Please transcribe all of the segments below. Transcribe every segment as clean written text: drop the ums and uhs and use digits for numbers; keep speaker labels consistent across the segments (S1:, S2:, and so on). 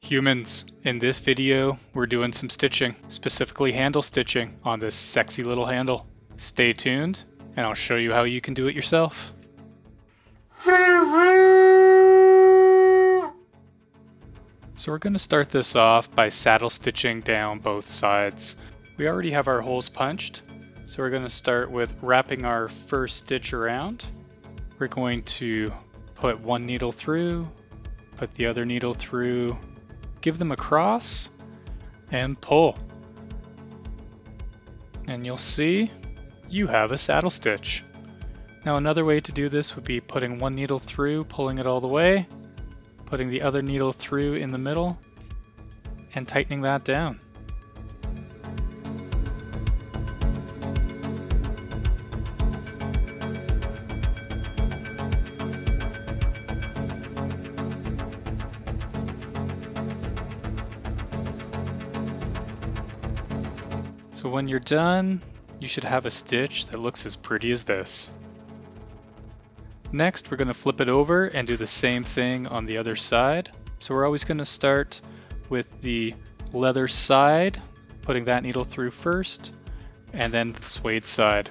S1: Humans, in this video, we're doing some stitching, specifically handle stitching on this sexy little handle. Stay tuned, and I'll show you how you can do it yourself. So we're going to start this off by saddle stitching down both sides. We already have our holes punched, so we're going to start with wrapping our first stitch around. We're going to put one needle through, put the other needle through, give them a cross, and pull. And you'll see you have a saddle stitch. Now another way to do this would be putting one needle through, pulling it all the way, putting the other needle through in the middle, and tightening that down. So when you're done, you should have a stitch that looks as pretty as this. Next, we're going to flip it over and do the same thing on the other side. So we're always going to start with the leather side, putting that needle through first, and then the suede side.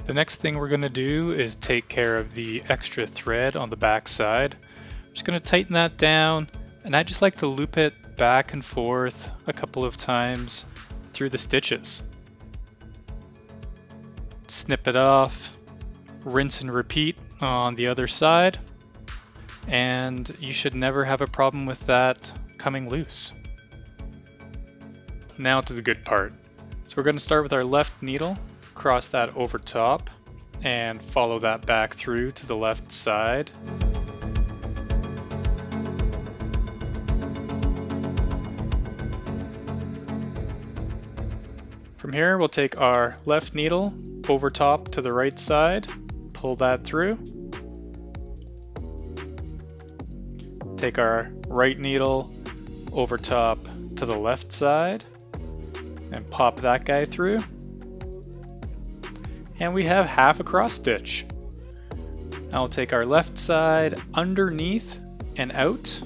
S1: The next thing we're going to do is take care of the extra thread on the back side. I'm just going to tighten that down, and I just like to loop it back and forth a couple of times through the stitches. Snip it off, rinse and repeat on the other side, and you should never have a problem with that coming loose. Now to the good part. So we're going to start with our left needle. Cross that over top and follow that back through to the left side. From here, we'll take our left needle over top to the right side, pull that through. Take our right needle over top to the left side and pop that guy through. And we have half a cross stitch. Now we'll take our left side underneath and out,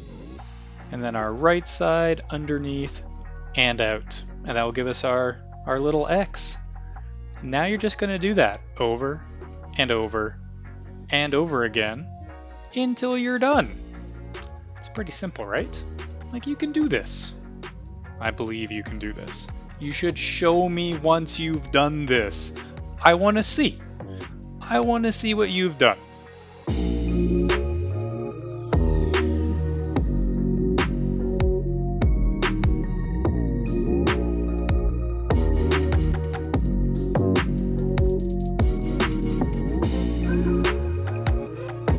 S1: and then our right side underneath and out. And that will give us our little X. Now you're just gonna do that over and over and over again until you're done. It's pretty simple, right? Like, you can do this. I believe you can do this. You should show me once you've done this. I want to see. I want to see what you've done.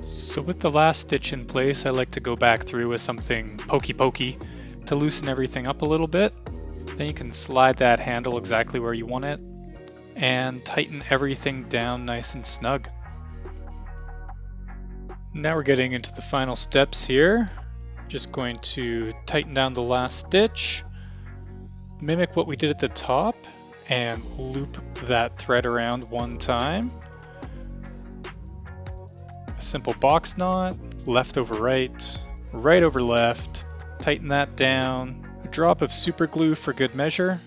S1: So with the last stitch in place, I like to go back through with something pokey to loosen everything up a little bit. Then you can slide that handle exactly where you want it and tighten everything down nice and snug. Now we're getting into the final steps here. Just going to tighten down the last stitch, mimic what we did at the top, and loop that thread around one time. A simple box knot, left over right, right over left, tighten that down, a drop of super glue for good measure,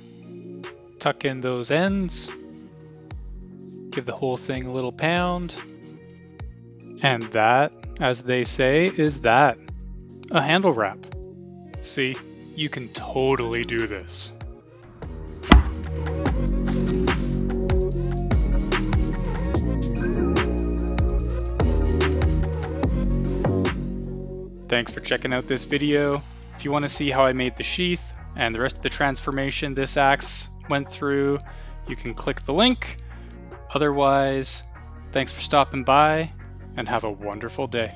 S1: tuck in those ends, give the whole thing a little pound, and that, as they say, is that. A handle wrap. See, you can totally do this. Thanks for checking out this video. If you want to see how I made the sheath and the rest of the transformation this axe went through, you can click the link. Otherwise, thanks for stopping by and have a wonderful day.